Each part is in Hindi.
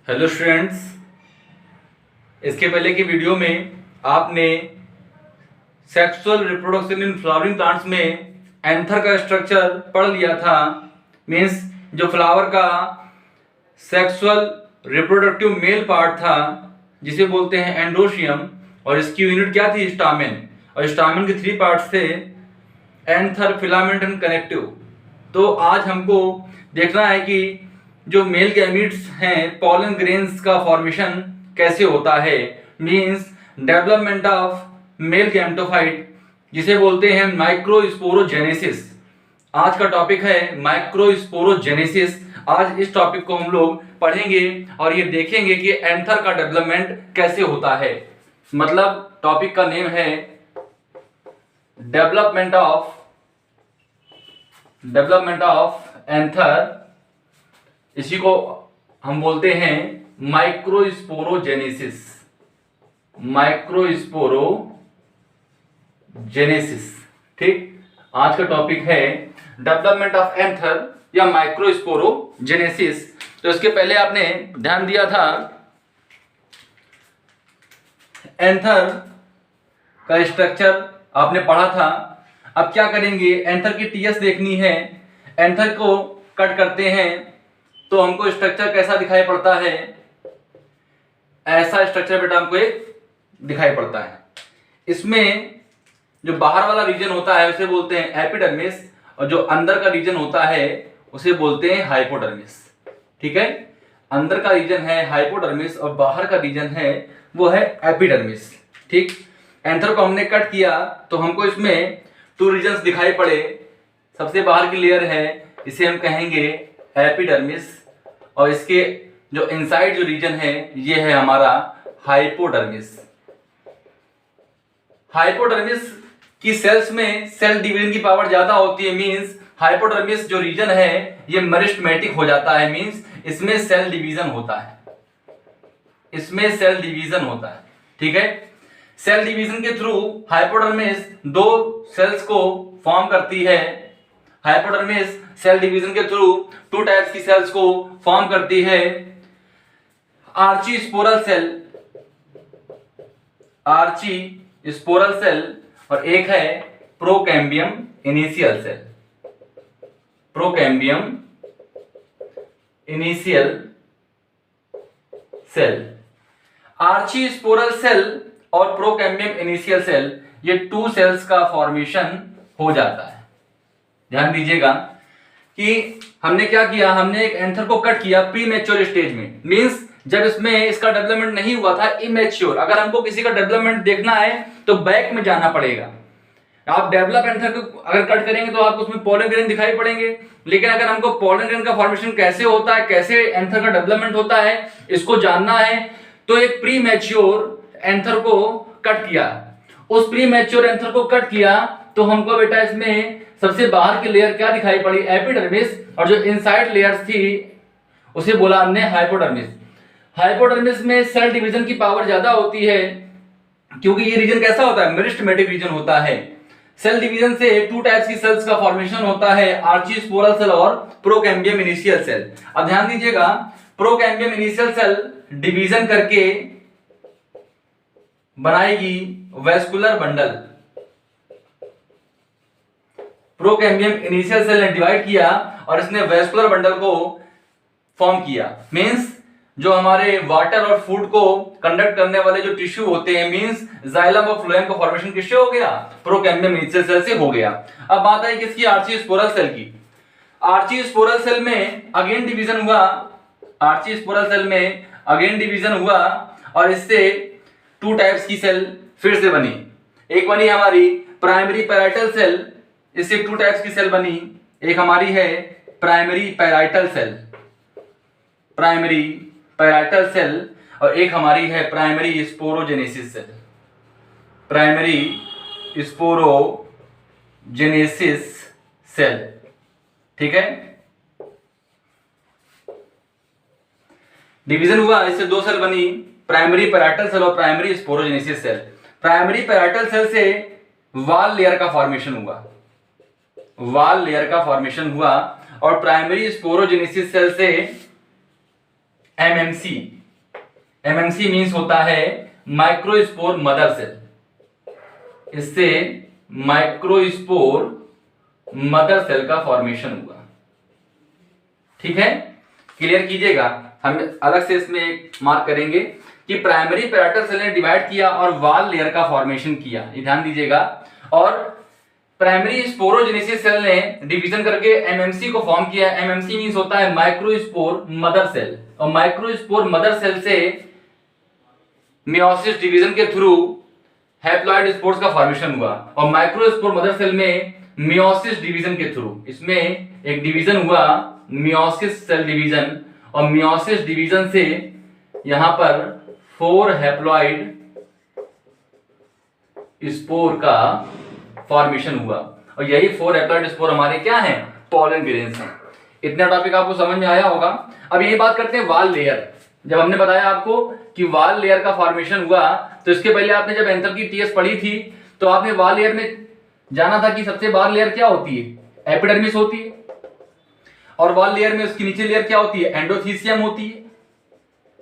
हेलो स्टूडेंट्स, इसके पहले की वीडियो में आपने sexual reproduction in flowering plants में एंथर का स्ट्रक्चर पढ़ लिया था। मीन्स जो फ्लावर का सेक्सुअल रिप्रोडक्टिव मेल पार्ट था जिसे बोलते हैं एंड्रोशियम, और इसकी यूनिट क्या थी? स्टामेन। और स्टामेन के 3 पार्ट्स थे, एंथर, फिलामेंट एंड कनेक्टिव। तो आज हमको देखना है कि जो मेल गैमीट्स हैं, पॉलन ग्रेन्स का फॉर्मेशन कैसे होता है। Means development of male gametophyte, जिसे बोलते हैं माइक्रोस्पोरोजेनेसिस। आज का टॉपिक है माइक्रोस्पोरोजेनेसिस। आज इस टॉपिक को हम लोग पढ़ेंगे और ये देखेंगे कि एंथर का डेवलपमेंट कैसे होता है। मतलब टॉपिक का नेम है डेवलपमेंट ऑफ एंथर। इसी को हम बोलते हैं माइक्रोस्पोरोजेनेसिस। ठीक, आज का टॉपिक है डेवलपमेंट ऑफ एंथर या माइक्रोस्पोरोजेनेसिस। तो इसके पहले आपने ध्यान दिया था एंथर का स्ट्रक्चर आपने पढ़ा था। अब क्या करेंगे, एंथर की टीएस देखनी है। एंथर को कट करते हैं तो हमको स्ट्रक्चर कैसा दिखाई पड़ता है? ऐसा स्ट्रक्चर बेटा हमको एक दिखाई पड़ता है। इसमें जो बाहर वाला रीजन होता है उसे बोलते हैं एपिडर्मिस, और जो अंदर का रीजन होता है उसे बोलते हैं हाइपोडर्मिस। ठीक है, अंदर का रीजन है हाइपोडर्मिस और बाहर का रीजन है वो है एपिडर्मिस। ठीक, एंथर को हमने कट किया तो हमको इसमें 2 रीजन्स दिखाई पड़े। सबसे बाहर की लेयर है, इसे हम कहेंगे एपिडर्मिस, और इसके जो इनसाइड जो रीजन है ये है हमारा हाइपोडर्मिस। हाइपोडर्मिस की सेल्स में सेल डिवीजन की पावर ज्यादा होती है। मींस हाइपोडर्मिस जो रीजन है ये मेरिस्टेमेटिक हो जाता है। मींस इसमें सेल डिवीजन होता है, ठीक है। सेल डिवीजन के थ्रू हाइपोडर्मिस 2 सेल्स को फॉर्म करती है। हाइपोडर्मिस सेल डिवीजन के थ्रू 2 टाइप्स की सेल्स को फॉर्म करती है, आर्चीस्पोरल सेल और एक है प्रोकैम्बियम इनिशियल सेल। आर्चीस्पोरल सेल और प्रोकैम्बियम इनिशियल सेल, ये 2 सेल्स का फॉर्मेशन हो जाता है। ध्यान दीजिएगा कि हमने क्या किया, हमने एक एंथर को कट किया प्री मैच्योर स्टेज में। मींस जब इसमें इसका डेवलपमेंट नहीं हुआ था, इमेच्योर। अगर हमको किसी का डेवलपमेंट देखना है तो बैक में जाना पड़ेगा। आप डेवलप एंथर को अगर कट करेंगे तो आपको उसमें पॉलन ग्रेन दिखाई पड़ेंगे। लेकिन अगर हमको पॉलन ग्रेन का फॉर्मेशन कैसे होता है, कैसे एंथर का डेवलपमेंट होता है, इसको जानना है, तो एक प्री मैच्योर एंथर को कट किया। उस प्री मैच्योर एंथर को कट किया तो हमको बेटा इसमें सबसे बाहर की लेयर क्या दिखाई पड़ी? एपिडर्मिस, और जो इनसाइड लेयर्स थी उसे बोला हमने हाइपोडर्मिस। हाइपोडर्मिस में सेल डिवीजन की पावर ज्यादा होती है क्योंकि ये रीजन कैसा होता है? मेरिस्टेमेटिक रीजन होता है। सेल डिवीजन से 2 टाइप्स की सेल्स का फॉर्मेशन होता है, आर्चीस्पोरल सेल और प्रोकैम्बियम इनिशियल सेल। अब ध्यान दीजिएगा, प्रोकैम्बियम इनिशियल सेल डिवीजन करके बनाएगी vascular bundle. Procambium initial cell ने डिवाइड किया और इसने वेस्कुलर बंडल को फॉर्म किया। मींस जो हमारे वाटर और फूड को कंडक्ट करने वाले जो टिश्यू होते हैं, मींस जाइलम और फ्लोएम का फॉर्मेशन किससे हो गया? प्रोकैम्बियम इनिशियल सेल से हो गया। अब बात आई किसकी? आर्चीस्पोरल सेल की। आर्चीस्पोरल सेल में अगेन डिवीजन हुआ और इससे 2 टाइप्स की सेल फिर से बनी। एक बनी हमारी प्राइमरी पैराइटल सेल, इससे 2 टाइप्स की सेल बनी। एक हमारी है प्राइमरी पैराइटल सेल और एक हमारी है प्राइमरी स्पोरोजेनेसिस सेल। ठीक है, डिवीजन हुआ, इससे 2 सेल बनी, प्राइमरी पैराइटल सेल और primary sporogenesis cell. Primary parietal cell से वाल लेयर का फॉर्मेशन हुआ और प्राइमरी स्पोरोजेनेसिस सेल से एमएमसी। एमएमसी मीन्स होता है माइक्रोस्पोर मदर सेल। इससे माइक्रोस्पोर मदर सेल का फॉर्मेशन हुआ। ठीक है, क्लियर कीजिएगा। हम अलग से इसमें एक मार्क करेंगे कि प्राइमरी पैराइटल सेल ने डिवाइड किया और वॉल लेयर का फॉर्मेशन किया, ये ध्यान दीजिएगा। और प्राइमरी स्पोरोजेनेसिस सेल ने डिवीजन करके एमएमसी को फॉर्म किया। एमएमसी मींस होता है माइक्रोस्पोर मदर सेल, और माइक्रोस्पोर मदर सेल से मियोसिस डिवीजन के थ्रू हैप्लॉइड स्पोर्स का फॉर्मेशन हुआ। और माइक्रोस्पोर मदर सेल में मियोसिस डिवीजन के थ्रू इसमें एक डिवीजन हुआ, मियोसिस सेल डिवीजन, और मियोसिस डिवीजन से यहां पर 4 हैप्लॉइड स्पोर का फॉर्मेशन हुआ। और यही 4 हैप्लॉइड स्पोर हमारे क्या हैं? पॉलन ग्रेन्स हैं। इतना टॉपिक आपको समझ में आया होगा। अब यही बात करते हैं वॉल लेयर। जब हमने बताया आपको कि वॉल लेयर का फॉर्मेशन हुआ, तो इसके पहले आपने जब एंथर की टीएस पढ़ी थी तो आपने वॉल लेयर में जाना था कि सबसे बाहर लेयर क्या होती है? एपिडर्मिस होती है। और वॉल लेयर में उसकी नीचे लेयर क्या होती है? एंडोथीसियम होती है,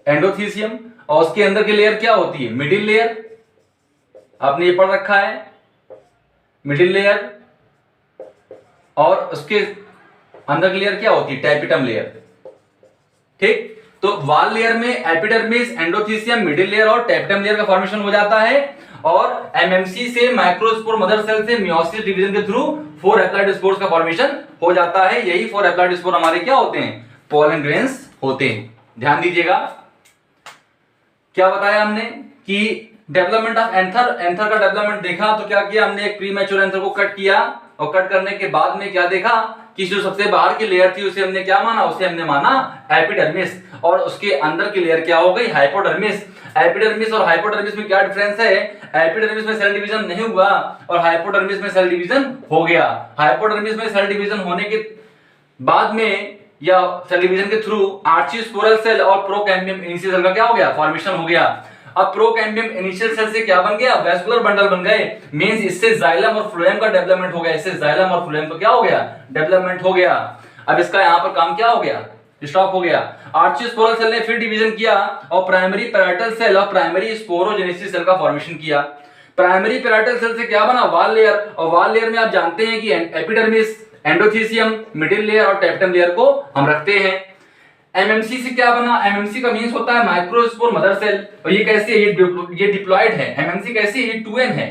एंडोथीसियम। और उसके अंदर की लेयर क्या होती है? Middle layer. आपने ये पढ़ रखा है, मिडिल लेयर। और उसके अंदर की लेयर क्या होती है? Tapetum layer. ठीक, तो वॉल लेयर में एपिडर्मिस, एंडोथीसियम, मिडिल लेयर और टैपिटम लेयर का फॉर्मेशन हो जाता है। और एमएमसी से माइक्रोस्पोर मदर सेल से मियोसिस डिवीजन के थ्रू 4 हैप्लॉइड स्पोर्स का फॉर्मेशन हो जाता है। यही 4 हैप्लॉइड स्पोर हमारे क्या होते हैं? पोलन ग्रेन्स होते हैं। ध्यान दीजिएगा, क्या बताया हमने कि डेवलपमेंट ऑफ एंथर। एंथर का डेवलपमेंट देखा तो क्या किया हमने? एक प्रीमैच्योर एंथर को कट किया, और कट करने के बाद में क्या देखा कि जो सबसे बाहर की लेयर थी उसे हमने क्या माना? उसे हमने माना एपिडर्मिस। और उसके अंदर की लेयर क्या हो गई? हाइपोडर्मिस। एपिडर्मिस और हाइपोडर्मिस में क्या डिफरेंस है? एपिडर्मिस में सेल डिवीजन नहीं हुआ और हाइपोडर्मिस में सेल डिवीजन हो गया। हाइपोडर्मिस में सेल डिवीजन होने के बाद में या सेल डिवीजन के थ्रू आर्चीस्पोरल सेल और प्रोकैम्बियम इनिशियल सेल का क्या हो गया? फॉर्मेशन हो गया। अब प्रोकैम्बियम इनिशियल सेल से क्या बन गया? वेस्कुलर बंडल बन गए। मींस इससे जाइलम और फ्लोएम का डेवलपमेंट हो गया। इससे जाइलम और फ्लोएम का क्या हो गया? डेवलपमेंट हो गया। अब इसका यहां पर काम क्या हो गया? स्टॉप हो गया। आर्चीस्पोरल सेल ने फिर डिवीजन किया और प्राइमरी पैराइटल सेल और प्राइमरी स्पोरोजेनेसिस सेल का फॉर्मेशन किया। प्राइमरी पैराइटल सेल से क्या बना? Wall layer. और वॉल लेयर में आप जानते हैं कि एपिडर्मिस, एंडोथीसियम, मिडिल लेयर और टैपिटम लेयर को हम रखते हैं। एमएमसी से क्या बना? एमएमसी का मींस होता है माइक्रोस्पोर मदर सेल। और ये कैसे? ये डिप्लॉयड है। एमएमसी कैसे? ये 2n है,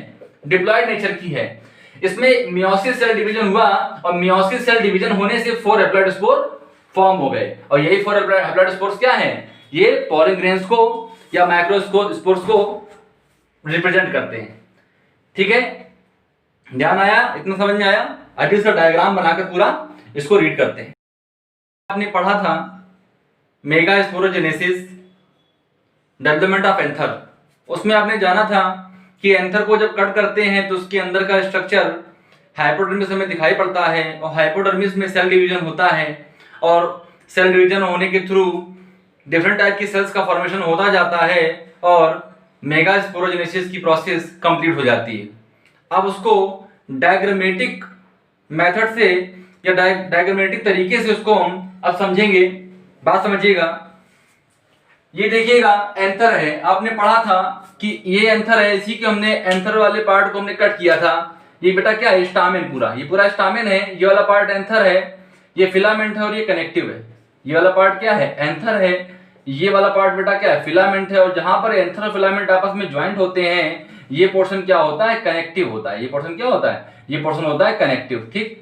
डिप्लॉयड नेचर की है। इसमें मियोसिस सेल डिवीजन हुआ और मियोसिस सेल डिवीजन होने से 4 हैप्लॉइड स्पोर फॉर्म हो गए। और यही 4 हैप्लॉइड स्पोर्स क्या हैं? ये पोलन ग्रेन्स को या माइक्रोस्पोर्स को रिप्रेजेंट करते हैं। ठीक है, ध्यान आया? इतना समझ में आया? अब इसका डायग्राम बनाकर पूरा इसको रीड करते हैं। आपने पढ़ा था mega sporogenesis, development of anther. उसमें आपने जाना था कि एंथर को जब कट करते हैं तो उसके अंदर का स्ट्रक्चर हाइपोडर्मिस हमें दिखाई पड़ता है और हाइपोडर्मिस में सेल डिवीजन होता है और सेल डिवीजन होने के थ्रू डिफरेंट टाइप की सेल्स का फॉर्मेशन होता जाता है और मेगा स्पोरोजेनेसिस की प्रोसेस कंप्लीट हो जाती है। अब उसको डायग्रामेटिक मेथड से या डायग्रामेटिक तरीके से उसको हम अब समझेंगे। बात समझिएगा, ये देखिएगा एंथर है। आपने पढ़ा था कि ये एंथर है, इसी के हमने एंथर वाले पार्ट को हमने कट किया था। ये बेटा क्या है? स्टामेन। पूरा ये पूरा स्टामेन है। ये वाला पार्ट एंथर है, ये फिलामेंट है और ये कनेक्टिव है। ये वाला पार्ट क्या है? एंथर है। ये वाला पार्ट बेटा क्या है? फिलामेंट है। और जहां पर एंथर और फिलामेंट आपस में ज्वाइंट होते हैं ये पोर्शन क्या होता है? कनेक्टिव होता है। ये पोर्शन क्या होता है? ये पोर्शन होता है कनेक्टिव। ठीक,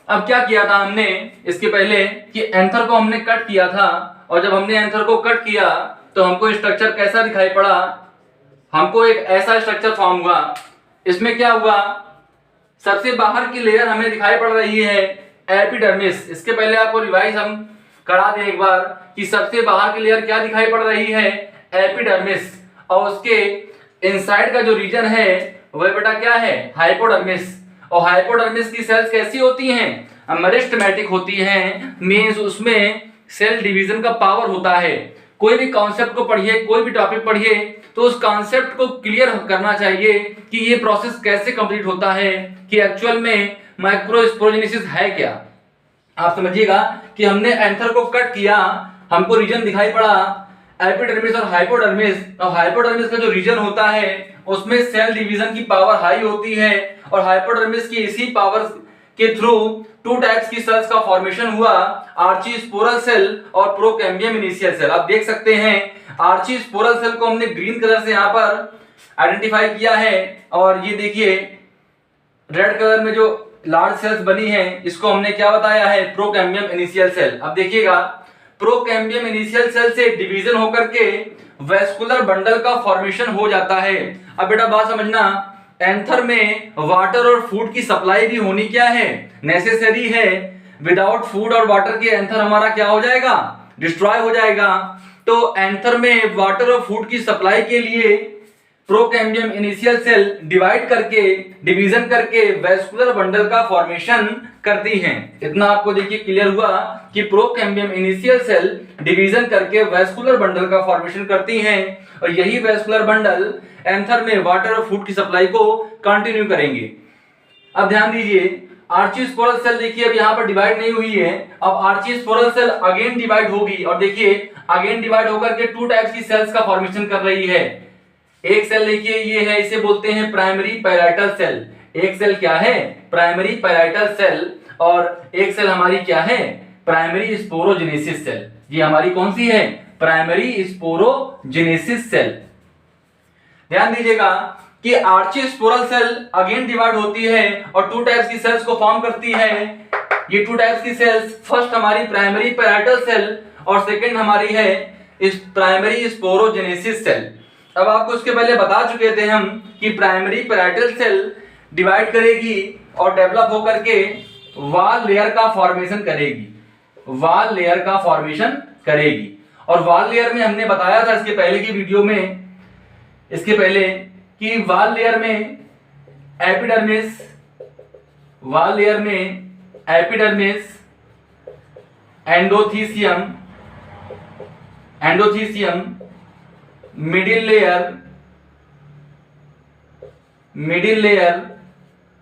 अब क्या किया था हमने इसके पहले कि एंथर को हमने कट किया था और जब हमने एंथर को कट किया तो हमको स्ट्रक्चर कैसा दिखाई पड़ा? हमको एक ऐसा स्ट्रक्चर फॉर्म हुआ। इसमें क्या हुआ? सबसे बाहर की लेयर हमें दिखाई पड़ रही है एपिडर्मिस। इसके पहले आपको रिवाइज हम करा दें एक बार कि सबसे बाहर की लेयर क्या दिखाई पड़ रही है? एपिडर्मिस। और उसके इनसाइड का जो रीजन है वह बेटा क्या है? हाइपोडर्मिस। और हाइपोडर्मिस की सेल्स कैसी होती हैं? मेरिस्टेमेटिक होती हैं। मींस उसमें सेल डिवीजन का पावर होता है। कोई भी कॉन्सेप्ट को पढ़िए, कोई भी टॉपिक पढ़िए तो उस कॉन्सेप्ट को क्लियर करना चाहिए कि ये प्रोसेस कैसे कंप्लीट होता है, कि एक्चुअल में माइक्रोस्पोरोजेनेसिस है क्या। आप समझिएगा कि हमने एंथर को कट किया, हमको रीजन दिखाई पड़ा एपिडर्मिस और हाइपोडर्मिस। और हाइपोडर्मिस का जो रीजन होता है उसमें सेल डिवीजन की पावर हाई होती है, और हाइपोडर्मिस की इसी पावर के थ्रू टू टाइप्स की सेल्स का फॉर्मेशन हुआ, आर्चीस्पोरल सेल और प्रोकैम्बियम इनिशियल सेल। आप देख सकते हैं आर्चीस्पोरल सेल को हमने ग्रीन कलर से यहां पर आइडेंटिफाई किया है, और ये देखिए रेड कलर में जो लार्ज सेल्स बनी है इसको हमने क्या बताया है, प्रोकैम्बियम इनिशियल सेल। अब देखिएगा प्रोकैम्बियम इनिशियल सेल से डिवीजन होकर के वेस्कुलर बंडल का फॉर्मेशन हो जाता है। अब बेटा बात समझना, एंथर में वाटर और फूड की सप्लाई भी होनी क्या है, नेसेसरी है। विदाउट फूड और वाटर के एंथर हमारा क्या हो जाएगा, डिस्ट्रॉय हो जाएगा। तो एंथर में वाटर और फूड की सप्लाई के लिए प्रोकैम्बियम इनिशियल सेल डिवाइड करके, डिवीजन करके वेस्कुलर बंडल का फॉर्मेशन करती हैं। इतना आपको देखिए क्लियर हुआ कि प्रोकैम्बियम इनिशियल सेल डिवीजन करके वेस्कुलर बंडल का फॉर्मेशन करती हैं, और यही वेस्कुलर बंडल एंथर में वाटर और फूड की सप्लाई को कंटिन्यू करेंगे। अब ध्यान दीजिए आर्चीस्पोरल सेल देखिए अब यहाँ पर डिवाइड नहीं हुई है, अब आर्चीस्पोरल सेल अगेन डिवाइड होगी, और देखिए अगेन डिवाइड होकर के टू टाइप्स की सेल्स का फॉर्मेशन कर रही है। एक सेल देखिए ये है, इसे बोलते हैं प्राइमरी पैराइटल सेल। एक सेल क्या है, प्राइमरी पैराइटल सेल, और एक सेल हमारी क्या है, प्राइमरी स्पोरोजेनेसिस सेल। ये हमारी कौन सी है, प्राइमरी स्पोरोजेनेसिस सेल। ध्यान दीजिएगा कि आर्चीस्पोरल सेल अगेन डिवाइड होती है और टू टाइप्स की सेल्स को फॉर्म करती है। ये टू टाइप्स की सेल्स, फर्स्ट हमारी प्राइमरी पैराइटल सेल और सेकंड हमारी है इस प्राइमरी स्पोरोजेनेसिस सेल। अब आपको इसके पहले बता चुके थे हम कि प्राइमरी पैराइटल सेल डिवाइड करेगी और डेवलप होकर के वॉल लेयर का फॉर्मेशन करेगी, वॉल लेयर का फॉर्मेशन करेगी। और वॉल लेयर में हमने बताया था इसके पहले की वीडियो में, इसके पहले कि वॉल लेयर में एपिडर्मिस, वॉल लेयर में epidermis, endothecium, endothecium, middle layer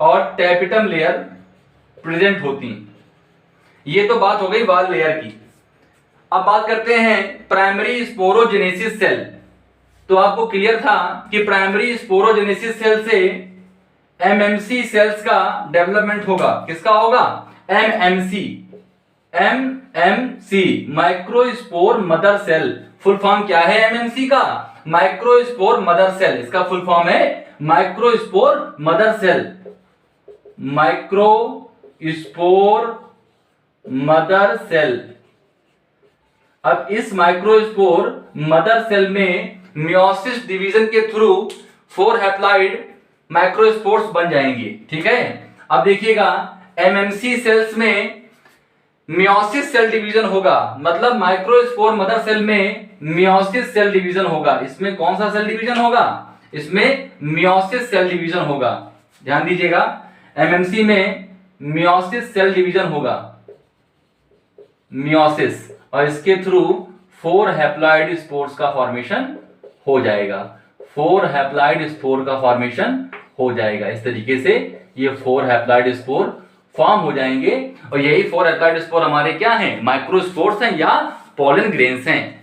और टैपिटम लेयर प्रेजेंट होती हैं। ये तो बात हो गई वॉल लेयर की। अब बात करते हैं प्राइमरी स्पोरोजेनेसिस सेल। तो आपको क्लियर था कि प्राइमरी स्पोरोजेनेसिस सेल से एमएमसी सेल्स का डेवलपमेंट होगा। किसका होगा, MMC, MMC microspore mother cell. Full form क्या है एमएमसी का, माइक्रोस्पोर मदर सेल। इसका फुल फॉर्म है microspore mother cell, microspore mother cell. अब इस माइक्रोस्पोर मदर सेल में मियोसिस डिवीजन के थ्रू 4 हैप्लॉइड माइक्रोस्पोर्स बन जाएंगे। ठीक है, अब देखिएगा एमएमसी सेल्स में मियोसिस सेल डिवीजन होगा, मतलब माइक्रोस्पोर मदर सेल में मियोसिस सेल डिवीजन होगा। इसमें कौन सा सेल डिवीजन होगा, इसमें मियोसिस सेल डिवीजन होगा। ध्यान दीजिएगा एमएमसी में मियोसिस सेल डिवीजन होगा, मियोसिस, और इसके थ्रू 4 हैप्लॉइड स्पोर्स का फॉर्मेशन हो जाएगा, 4 हैप्लॉइड स्पोर का फॉर्मेशन हो जाएगा। इस तरीके से ये 4 हैप्लॉइड स्पोर फॉर्म हो जाएंगे, और यही 4 हैप्लॉइड स्पोर हमारे क्या हैं, माइक्रोस्पोर्स हैं या पोलन ग्रेन्स हैं।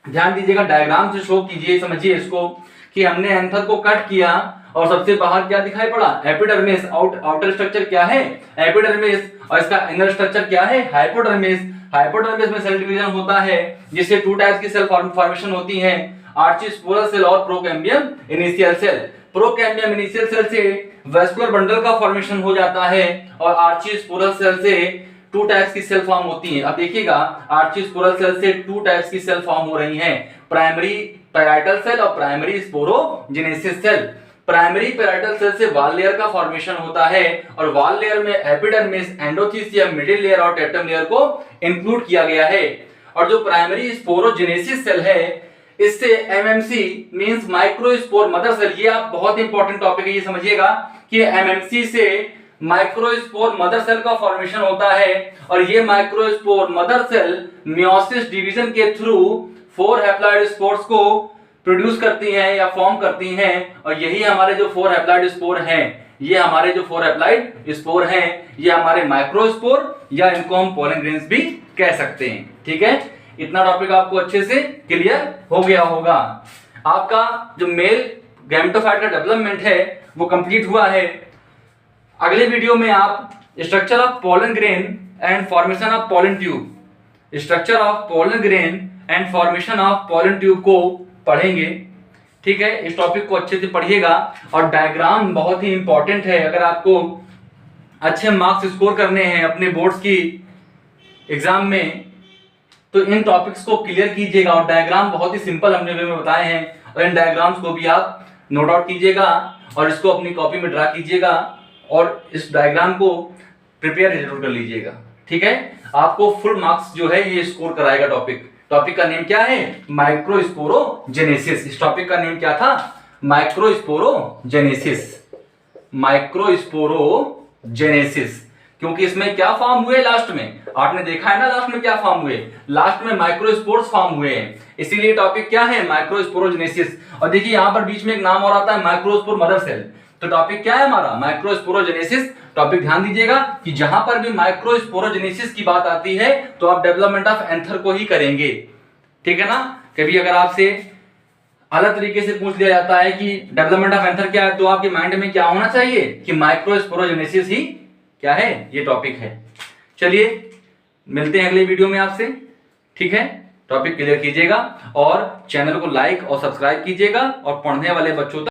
ध्यान दीजिएगा डायग्राम से शो कीजिए, समझिए इसको कि हमने एंथर को कट किया और सबसे बाहर क्या दिखाई पड़ा, एपिडर्मिस। आउटर स्ट्रक्चर क्या है, एपिडर्मिस, और इसका इनर स्ट्रक्चर क्या है, हाइपोडर्मिस। हाइपोडर्मिस में सेल डिवीजन होता है जिससे 2 टाइप्स की सेल फॉर्मेशन होती हैं, आर्चीस्पोरल सेल और procambium initial cell. Procambium initial cell से वेस्कुलर बंडल का फॉर्मेशन हो जाता है, और आर्चीस्पोरल सेल से 2 टाइप्स की सेल फॉर्म होती हैं। अब देखिएगा आर्चीस्पोरल सेल से 2 टाइप्स की सेल फॉर्म हो रही हैं, प्राइमरी पैराइटल सेल और primary sporogenesis cell. Primary parietal cell से वॉल लेयर का फॉर्मेशन होता है, और वॉल लेयर में एपिडर्मिस, एंडोथीसियम, मिडिल लेयर और टैपिटम लेयर को इंक्लूड किया गया है। और जो प्राइमरी स्पोरोजेनेसिस सेल है इससे MMC means microspore mother cell, ये आप बहुत इंपॉर्टेंट टॉपिक है, ये समझिएगा कि एमएमसी से माइक्रोस्पोर मदर सेल का फॉर्मेशन होता है, और ये microspore mother cell meiosis division के थ्रू 4 हैप्लॉइड स्पोर्स को प्रोड्यूस करती हैं या फॉर्म करती हैं, और यही हमारे जो 4 हैप्लॉइड स्पोर हैं, ये हमारे जो 4 हैप्लॉइड स्पोर हैं ये हमारे माइक्रोस्पोर या इनको हम पोलन ग्रेन्स भी कह सकते हैं। ठीक है, इतना टॉपिक आपको अच्छे से क्लियर हो गया होगा। आपका जो मेल गैमेटोफाइट का डेवलपमेंट है वो कंप्लीट हुआ है। अगले वीडियो में आप structure of pollen grain and formation of pollen tube, structure of pollen grain and formation of pollen tube को पढ़ेंगे। ठीक है, इस टॉपिक को अच्छे से पढ़िएगा। और डायग्राम बहुत ही इंपॉर्टेंट है। अगर आपको अच्छे मार्क्स स्कोर करने हैं अपने बोर्ड्स की एग्जाम में तो इन टॉपिक्स को क्लियर कीजिएगा। और डायग्राम बहुत ही सिंपल हमने वे में बताए हैं और इन डायग्राम्स को भी आप नोट आउट कीजिएगा और इसको अपनी कॉपी में ड्रा कीजिएगा और इस डायग्राम को प्रिपेयर जरूर कर लीजिएगा। ठीक है, आपको फुल मार्क्स जो है ये स्कोर कराएगा टॉपिक का नेम क्या है? माइक्रोस्पोरोजेनेसिस। इस टॉपिक का नेम क्या था? माइक्रोस्पोरोजेनेसिस। माइक्रोस्पोरोजेनेसिस, क्योंकि इसमें क्या फॉर्म हुए लास्ट में, आपने देखा है ना लास्ट में क्या फॉर्म हुए, लास्ट में माइक्रोस्पोर्स फॉर्म हुए हैं, इसीलिए टॉपिक क्या है? माइक्रोस्पोरोजेनेसिस। और देखिए यहां पर बीच में एक नाम और आता है माइक्रोस्पोर मदर सेल। तो टॉपिक क्या है हमारा? माइक्रोस्पोरोजेनेसिस। टॉपिक ध्यान दीजिएगा कि जहां पर भी माइक्रोस्पोरोजेनेसिस की बात आती है तो आप डेवलपमेंट ऑफ एंथर को ही करेंगे। ठीक है ना? कभी अगर आपसे अलग तरीके से पूछ लिया जाता है कि डेवलपमेंट ऑफ एंथर क्या है तो आपके माइंड में क्या होना चाहिए कि माइक्रोस्पोरोजेनेसिस ही क्या है, ये टॉपिक है। चलिए मिलते हैं अगले वीडियो में आपसे। ठीक है, टॉपिक क्लियर कीजिएगा और चैनल को लाइक और सब्सक्राइब कीजिएगा और पढ़ने वाले बच्चों तक